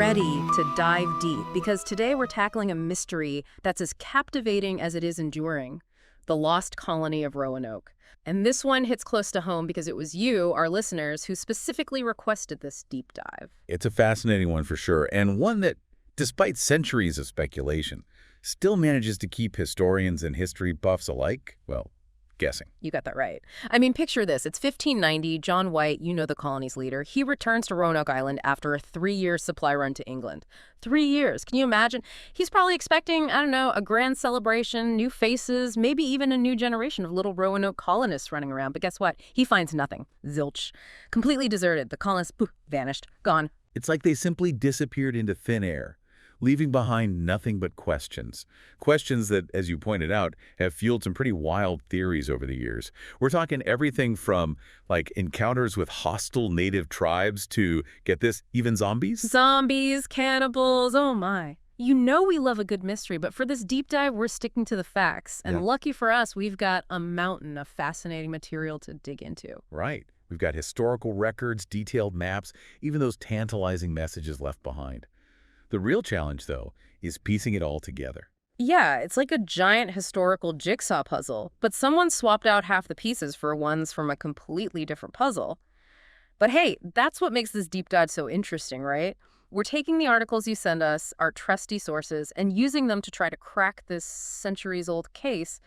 ready to dive deep because today we're tackling a mystery that's as captivating as it is enduring, the lost colony of Roanoke. And this one hits close to home because it was you, our listeners, who specifically requested this deep dive. It's a fascinating one for sure, and one that, despite centuries of speculation, still manages to keep historians and history buffs alike, well, guessing. You got that right. I mean, picture this. It's 1590. John White, you know, the colony's leader, he returns to Roanoke Island after a 3-year supply run to England. 3 years. Can you imagine? He's probably expecting, I don't know, a grand celebration, new faces, maybe even a new generation of little Roanoke colonists running around. But guess what? He finds nothing. Zilch. Completely deserted. The colonists, poof, vanished. Gone. It's like they simply disappeared into thin air, leaving behind nothing but questions. Questions that, as you pointed out, have fueled some pretty wild theories over the years. We're talking everything from, like, encounters with hostile native tribes to, get this, even zombies? Zombies, cannibals, oh my. You know we love a good mystery, but for this deep dive, we're sticking to the facts. And lucky for us, we've got a mountain of fascinating material to dig into. Right. We've got historical records, detailed maps, even those tantalizing messages left behind. The real challenge, though, is piecing it all together. Yeah, it's like a giant historical jigsaw puzzle, but someone swapped out half the pieces for ones from a completely different puzzle. But hey, that's what makes this deep dive so interesting, right? We're taking the articles you send us, our trusty sources, and using them to try to crack this centuries-old case.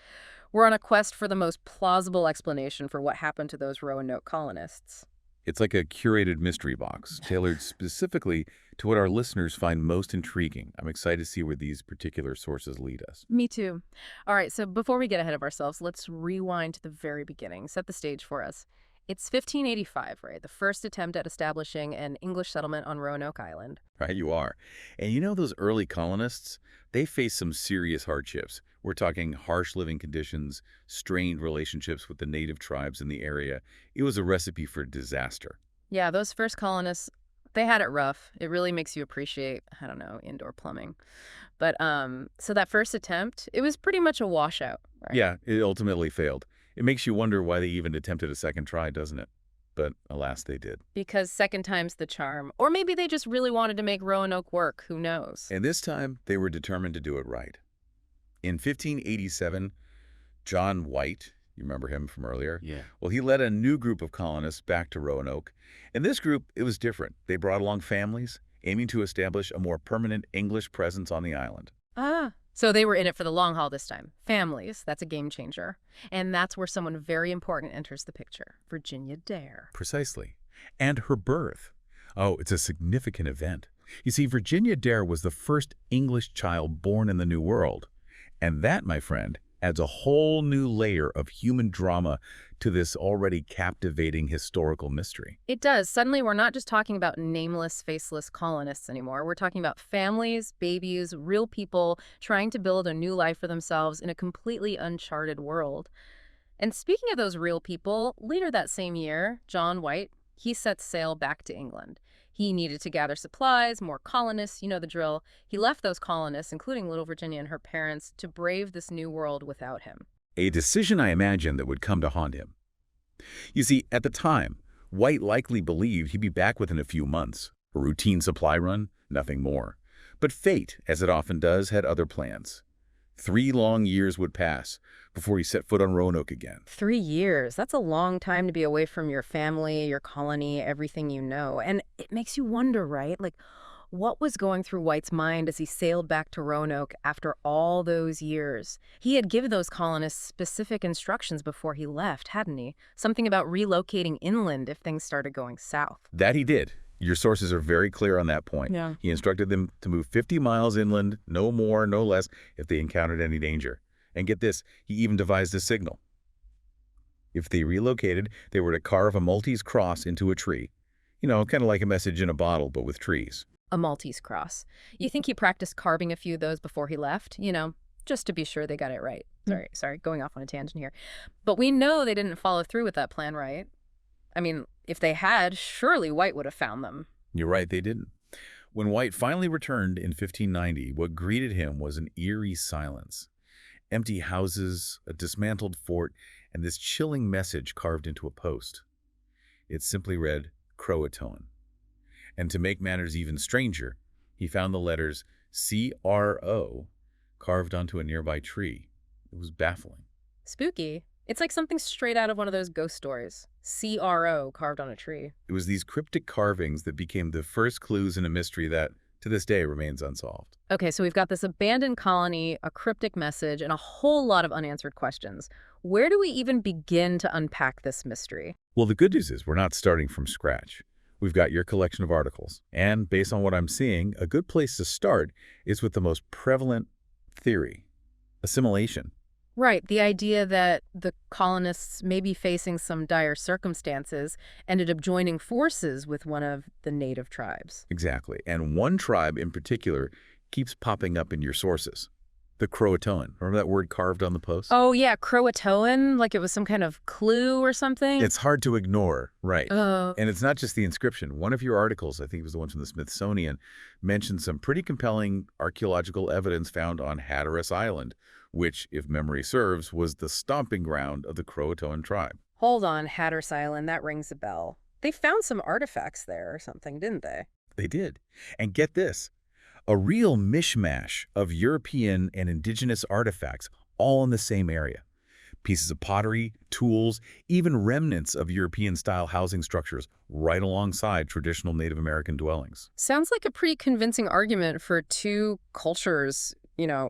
We're on a quest for the most plausible explanation for what happened to those Roanoke colonists. It's like a curated mystery box, tailored specifically to what our listeners find most intriguing. I'm excited to see where these particular sources lead us. Me too. All right, so before we get ahead of ourselves, let's rewind to the very beginning. Set the stage for us. It's 1585, right? The first attempt at establishing an English settlement on Roanoke Island. Right, you are. And you know those early colonists? They faced some serious hardships. We're talking harsh living conditions, strained relationships with the native tribes in the area. It was a recipe for disaster. Yeah, those first colonists, they had it rough. It really makes you appreciate, I don't know, indoor plumbing. But so that first attempt, it was pretty much a washout, right? Yeah, it ultimately failed. It makes you wonder why they even attempted a second try, doesn't it? But alas, they did. Because second time's the charm. Or maybe they just really wanted to make Roanoke work. Who knows? And this time, they were determined to do it right. In 1587, John White, you remember him from earlier? Yeah. Well, he led a new group of colonists back to Roanoke. In this group, it was different. They brought along families, aiming to establish a more permanent English presence on the island. Ah, so they were in it for the long haul this time. Families, that's a game changer. And that's where someone very important enters the picture, Virginia Dare. Precisely. And her birth. Oh, it's a significant event. You see, Virginia Dare was the first English child born in the New World. And that, my friend, adds a whole new layer of human drama to this already captivating historical mystery. It does. Suddenly, we're not just talking about nameless, faceless colonists anymore. We're talking about families, babies, real people trying to build a new life for themselves in a completely uncharted world. And speaking of those real people, later that same year, John White, he sets sail back to England. He needed to gather supplies, more colonists, you know the drill. He left those colonists, including little Virginia and her parents, to brave this new world without him. A decision, I imagine, that would come to haunt him. You see, at the time, White likely believed he'd be back within a few months. A routine supply run, nothing more. But fate, as it often does, had other plans. 3 long years would pass before he set foot on Roanoke again. 3 years. That's a long time to be away from your family, your colony, everything you know. And it makes you wonder, right? Like, what was going through White's mind as he sailed back to Roanoke after all those years? He had given those colonists specific instructions before he left, hadn't he? Something about relocating inland if things started going south. That he did. Your sources are very clear on that point. Yeah. He instructed them to move 50 miles inland, no more, no less, if they encountered any danger. And get this, he even devised a signal. If they relocated, they were to carve a Maltese cross into a tree. You know, kind of like a message in a bottle, but with trees. A Maltese cross. You think he practiced carving a few of those before he left? You know, just to be sure they got it right. Sorry, going off on a tangent here. But we know they didn't follow through with that plan, right? I mean, if they had, surely White would have found them. You're right, they didn't. When White finally returned in 1590, what greeted him was an eerie silence. Empty houses, a dismantled fort, and this chilling message carved into a post. It simply read, Croatoan. And to make matters even stranger, He found the letters CRO carved onto a nearby tree. It was baffling. Spooky. It's like something straight out of one of those ghost stories. CRO carved on a tree. It was these cryptic carvings that became the first clues in a mystery that, to this day, remains unsolved. Okay, so we've got this abandoned colony, a cryptic message, and a whole lot of unanswered questions. Where do we even begin to unpack this mystery? Well, the good news is we're not starting from scratch. We've got your collection of articles. And based on what I'm seeing, a good place to start is with the most prevalent theory, assimilation. Right, the idea that the colonists, maybe facing some dire circumstances, ended up joining forces with one of the native tribes. Exactly. And one tribe in particular keeps popping up in your sources. The Croatoan. Remember that word carved on the post? Oh, yeah, Croatoan, like it was some kind of clue or something? It's hard to ignore, right. Oh. And it's not just the inscription. One of your articles, I think it was the one from the Smithsonian, mentioned some pretty compelling archaeological evidence found on Hatteras Island, which, if memory serves, was the stomping ground of the Croatoan tribe. Hold on, Hatteras Island, that rings a bell. They found some artifacts there or something, didn't they? They did. And get this, a real mishmash of European and indigenous artifacts all in the same area. Pieces of pottery, tools, even remnants of European-style housing structures right alongside traditional Native American dwellings. Sounds like a pretty convincing argument for two cultures,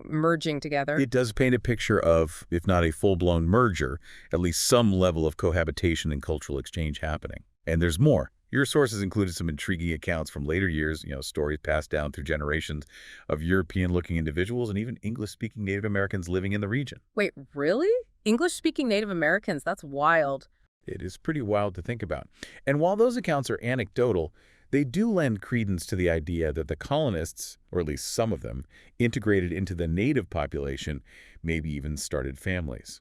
merging together. It does paint a picture of, if not a full-blown merger, at least some level of cohabitation and cultural exchange happening. And there's more. Your sources included some intriguing accounts from later years, stories passed down through generations of European-looking individuals and even English-speaking Native Americans living in the region. Wait, really? English-speaking Native Americans? That's wild. It is pretty wild to think about. And while those accounts are anecdotal, they do lend credence to the idea that the colonists, or at least some of them, integrated into the native population, maybe even started families.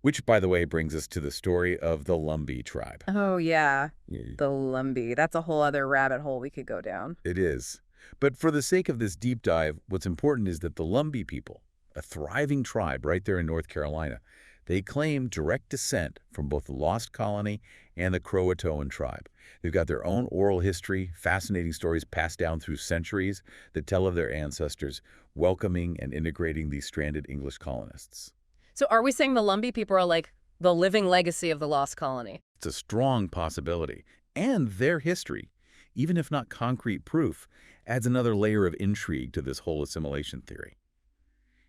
Which, by the way, brings us to the story of the Lumbee tribe. Oh, yeah. Yeah, The Lumbee. That's a whole other rabbit hole we could go down. it is. But for the sake of this deep dive, what's important is that the Lumbee people, a thriving tribe right there in North Carolina, they claim direct descent from both the Lost Colony and the Croatoan tribe. They've got their own oral history, fascinating stories passed down through centuries that tell of their ancestors welcoming and integrating these stranded English colonists. So are we saying the Lumbee people are like the living legacy of the Lost Colony? It's a strong possibility. And their history, even if not concrete proof, adds another layer of intrigue to this whole assimilation theory.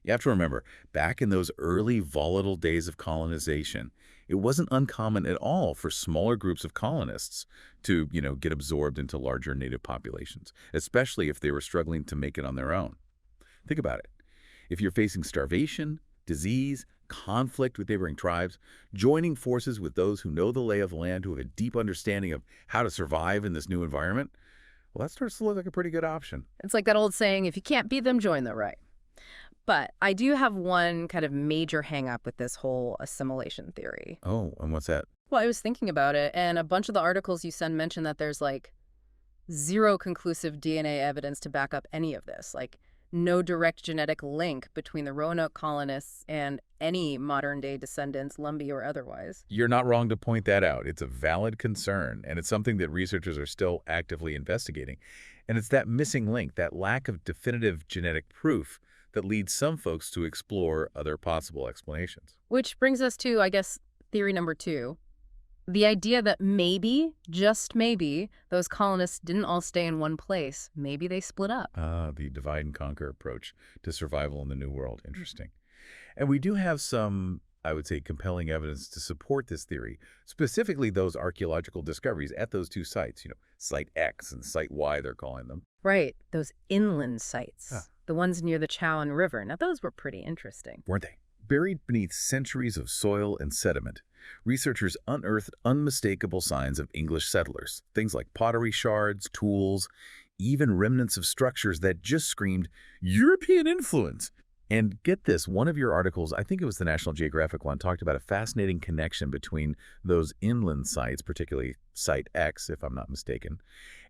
You have to remember, back in those early volatile days of colonization, it wasn't uncommon at all for smaller groups of colonists to, get absorbed into larger native populations, especially if they were struggling to make it on their own. Think about it. If you're facing starvation, disease, conflict with neighboring tribes, joining forces with those who know the lay of the land, who have a deep understanding of how to survive in this new environment, well, that starts to look like a pretty good option. It's like that old saying, if you can't beat them, join them, right? But I do have one kind of major hang-up with this whole assimilation theory. Oh, and what's that? Well, I was thinking about it, and a bunch of the articles you send mention that there's like zero conclusive DNA evidence to back up any of this. Like no direct genetic link between the Roanoke colonists and any modern-day descendants, Lumbee or otherwise. You're not wrong to point that out. It's a valid concern, and it's something that researchers are still actively investigating. And it's that missing link, that lack of definitive genetic proof, that leads some folks to explore other possible explanations. Which brings us to, I guess, theory number 2. The idea that maybe, just maybe, those colonists didn't all stay in one place. Maybe they split up. The divide and conquer approach to survival in the New World. Interesting. And we do have some, I would say, compelling evidence to support this theory, specifically those archaeological discoveries at those two sites, Site X and Site Y, they're calling them. Right, those inland sites. Huh. The ones near the Chowan River. Now, those were pretty interesting. Weren't they? Buried beneath centuries of soil and sediment, researchers unearthed unmistakable signs of English settlers, things like pottery shards, tools, even remnants of structures that just screamed European influence. And get this, one of your articles, I think it was the National Geographic one, talked about a fascinating connection between those inland sites, particularly Site X, if I'm not mistaken,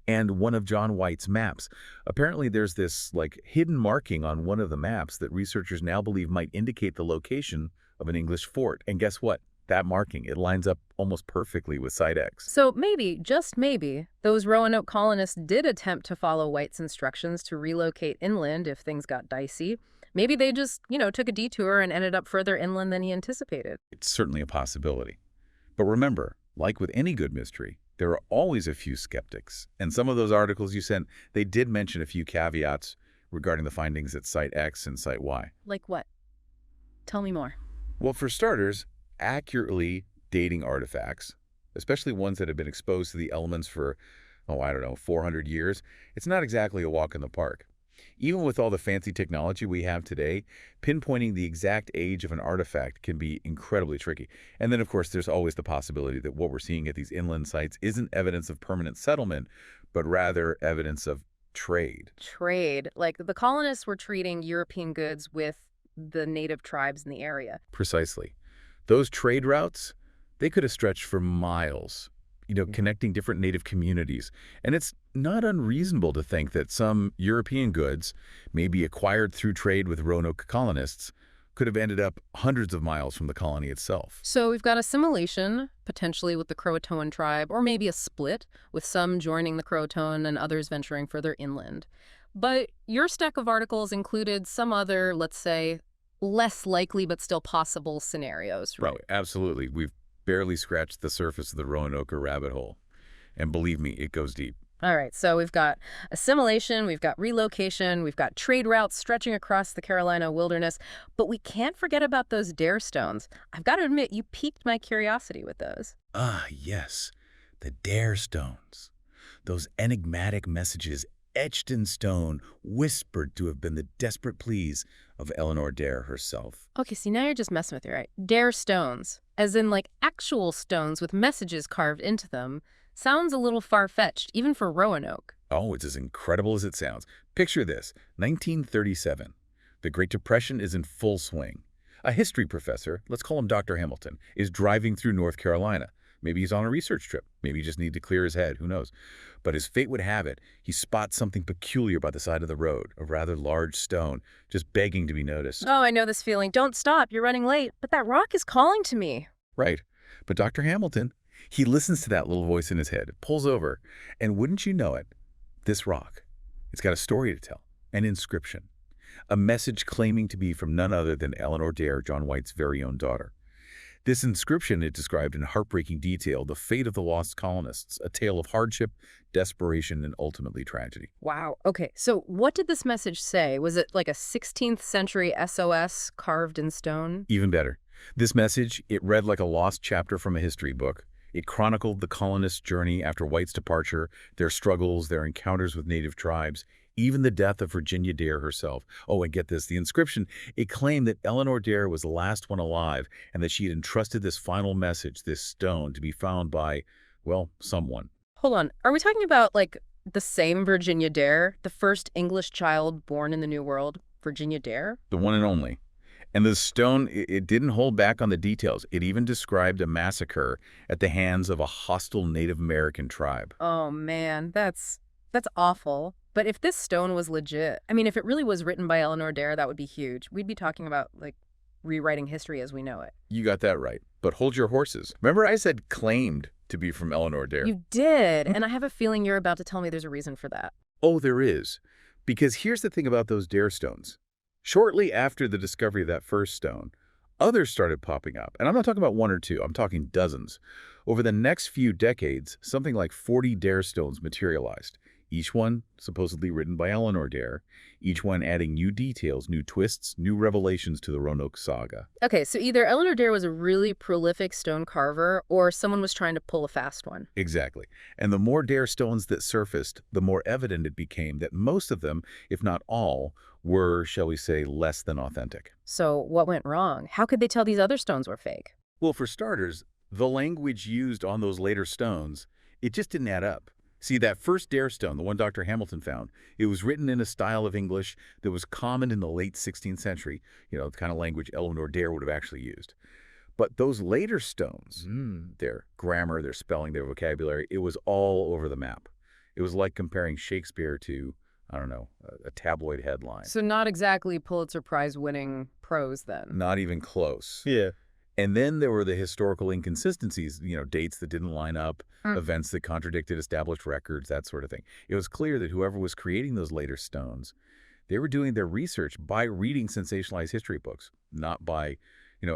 and one of John White's maps. Apparently there's this hidden marking on one of the maps that researchers now believe might indicate the location of an English fort. And guess what? That marking, it lines up almost perfectly with Site X. So maybe, just maybe, those Roanoke colonists did attempt to follow White's instructions to relocate inland if things got dicey. Maybe they just, took a detour and ended up further inland than he anticipated. It's certainly a possibility. But remember, like with any good mystery, there are always a few skeptics. And some of those articles you sent, they did mention a few caveats regarding the findings at Site X and Site Y. Like what? Tell me more. Well, for starters, accurately dating artifacts, especially ones that have been exposed to the elements for, I don't know, 400 years, it's not exactly a walk in the park. Even with all the fancy technology we have today, pinpointing the exact age of an artifact can be incredibly tricky. And then, of course, there's always the possibility that what we're seeing at these inland sites isn't evidence of permanent settlement, but rather evidence of trade. Trade. Like the colonists were treating European goods with the native tribes in the area. Precisely. Those trade routes, they could have stretched for miles, connecting different native communities. And it's not unreasonable to think that some European goods, maybe acquired through trade with Roanoke colonists, could have ended up hundreds of miles from the colony itself. So we've got assimilation, potentially with the Croatoan tribe, or maybe a split, with some joining the Croatoan and others venturing further inland. But your stack of articles included some other, let's say, less likely but still possible scenarios, right? Right, absolutely. We've barely scratched the surface of the Roanoke rabbit hole. And believe me, it goes deep. All right, so we've got assimilation, we've got relocation, we've got trade routes stretching across the Carolina wilderness, but we can't forget about those dare stones. I've got to admit, you piqued my curiosity with those. Ah, yes, the dare stones. Those enigmatic messages etched in stone, whispered to have been the desperate pleas of Eleanor Dare herself. Okay, see, now you're just messing with me, right? Dare stones, as in like actual stones with messages carved into them, sounds a little far-fetched, even for Roanoke. Oh, it's as incredible as it sounds. Picture this, 1937. The Great Depression is in full swing. A history professor, let's call him Dr. Hamilton, is driving through North Carolina. Maybe he's on a research trip. Maybe he just needs to clear his head. Who knows? But as fate would have it, he spots something peculiar by the side of the road, a rather large stone, just begging to be noticed. Oh, I know this feeling. Don't stop. You're running late. But that rock is calling to me. Right. But Dr. Hamilton, he listens to that little voice in his head, pulls over, and wouldn't you know it, this rock, it's got a story to tell, an inscription, a message claiming to be from none other than Eleanor Dare, John White's very own daughter. This inscription, it described in heartbreaking detail the fate of the lost colonists, a tale of hardship, desperation, and ultimately tragedy. Wow. Okay, so what did this message say? Was it like a 16th century SOS carved in stone? Even better. This message, it read like a lost chapter from a history book. It chronicled the colonists' journey after White's departure, their struggles, their encounters with native tribes, even the death of Virginia Dare herself. Oh, and get this, the inscription, it claimed that Eleanor Dare was the last one alive and that she had entrusted this final message, this stone, to be found by, well, someone. Hold on. Are we talking about, like, the same Virginia Dare, the first English child born in the New World, Virginia Dare? The one and only. And the stone, it didn't hold back on the details. It even described a massacre at the hands of a hostile Native American tribe. Oh, man, that's awful. But if this stone was legit, I mean, if it really was written by Eleanor Dare, that would be huge. We'd be talking about, like, rewriting history as we know it. You got that right. But hold your horses. Remember I said claimed to be from Eleanor Dare? You did, and I have a feeling you're about to tell me there's a reason for that. Oh, there is. Because here's the thing about those Dare stones. Shortly after the discovery of that first stone, others started popping up. And I'm not talking about one or two. I'm talking dozens. Over the next few decades, something like 40 Dare stones materialized. Each one supposedly written by Eleanor Dare, each one adding new details, new twists, new revelations to the Roanoke saga. Okay, so either Eleanor Dare was a really prolific stone carver or someone was trying to pull a fast one. Exactly. And the more Dare stones that surfaced, the more evident it became that most of them, if not all, were, shall we say, less than authentic. So what went wrong? How could they tell these other stones were fake? Well, for starters, the language used on those later stones, it just didn't add up. See, that first Dare stone, the one Dr. Hamilton found, it was written in a style of English that was common in the late 16th century, the kind of language Eleanor Dare would have actually used. But those later stones, their grammar, their spelling, their vocabulary, it was all over the map. It was like comparing Shakespeare to, I don't know, a tabloid headline. So not exactly Pulitzer Prize winning prose then. Not even close. Yeah. And then there were the historical inconsistencies, dates that didn't line up, Mm. events that contradicted established records, that sort of thing. It was clear that whoever was creating those later stones, they were doing their research by reading sensationalized history books, not by,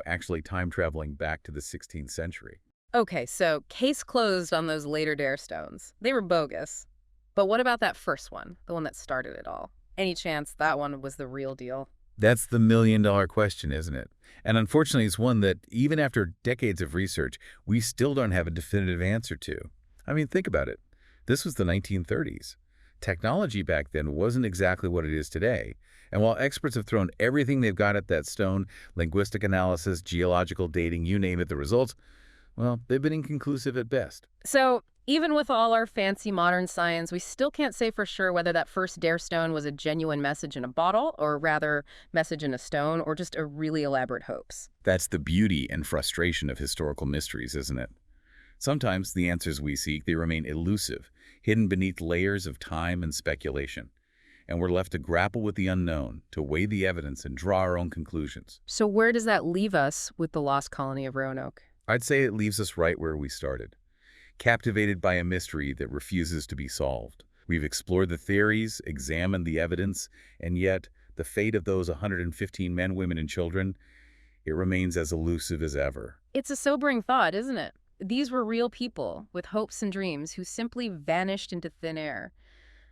actually time traveling back to the 16th century. Okay, so case closed on those later Dare stones. They were bogus. But what about that first one, the one that started it all? Any chance that one was the real deal? That's the million-dollar question, isn't it? And unfortunately, it's one that, even after decades of research, we still don't have a definitive answer to. I mean, think about it. This was the 1930s. Technology back then wasn't exactly what it is today. And while experts have thrown everything they've got at that stone, linguistic analysis, geological dating, you name it, the results, well, they've been inconclusive at best. So, even with all our fancy modern science, we still can't say for sure whether that first Dare stone was a genuine message in a bottle, or rather, message in a stone, or just a really elaborate hoax. That's the beauty and frustration of historical mysteries, isn't it? Sometimes the answers we seek, they remain elusive, hidden beneath layers of time and speculation. And we're left to grapple with the unknown, to weigh the evidence and draw our own conclusions. So, where does that leave us with the lost colony of Roanoke? I'd say it leaves us right where we started, captivated by a mystery that refuses to be solved. We've explored the theories, examined the evidence, and yet the fate of those 115 men, women, and children, it remains as elusive as ever. It's a sobering thought, isn't it? These were real people with hopes and dreams who simply vanished into thin air.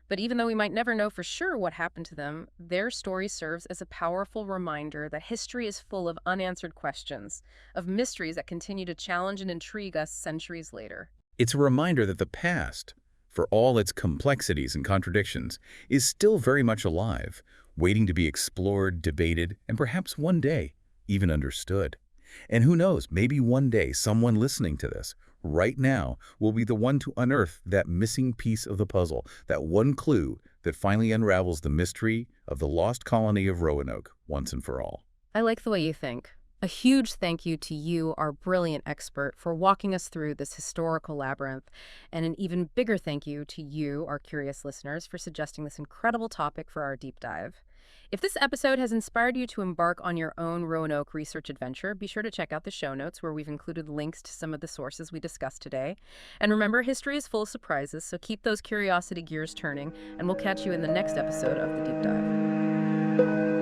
But even though we might never know for sure what happened to them, their story serves as a powerful reminder that history is full of unanswered questions, of mysteries that continue to challenge and intrigue us centuries later. It's a reminder that the past, for all its complexities and contradictions, is still very much alive, waiting to be explored, debated, and perhaps one day even understood. And who knows, maybe one day someone listening to this, right now, will be the one to unearth that missing piece of the puzzle, that one clue that finally unravels the mystery of the lost colony of Roanoke once and for all. I like the way you think. A huge thank you to you, our brilliant expert, for walking us through this historical labyrinth. And an even bigger thank you to you, our curious listeners, for suggesting this incredible topic for our deep dive. If this episode has inspired you to embark on your own Roanoke research adventure, be sure to check out the show notes where we've included links to some of the sources we discussed today. And remember, history is full of surprises, so keep those curiosity gears turning, and we'll catch you in the next episode of The Deep Dive.